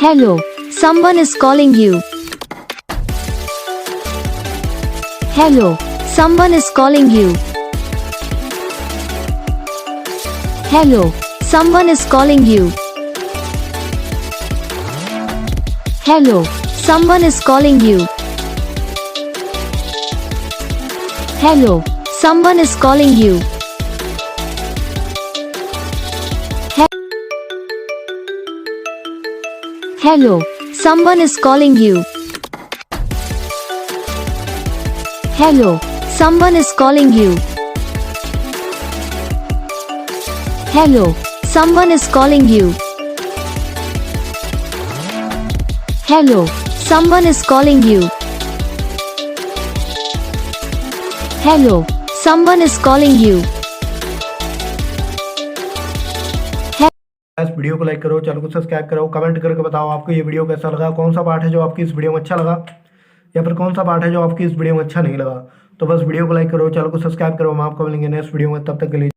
Hello, someone is calling you. Hello, someone is calling you. Hello, someone is calling you. Hello, someone is calling you. Hello, someone is calling you. Hello, someone is calling you. Hello, someone is calling you. Hello, someone is calling you. Hello, someone is calling you. Hello, someone is calling you. इस video को like करो, channel को subscribe करो, comment करके बताओ आपको ये video कैसा लगा, कौन सा पार्ट है जो आपकी इस वीडियो में अच्छा लगा या फिर कौन सा पार्ट है जो आपकी इस वीडियो में अच्छा नहीं लगा। तो बस वीडियो को लाइक करो, चैनल को सब्सक्राइब करो। हम आपको मिलेंगे नेक्स्ट वीडियो में, तब तक के लिए।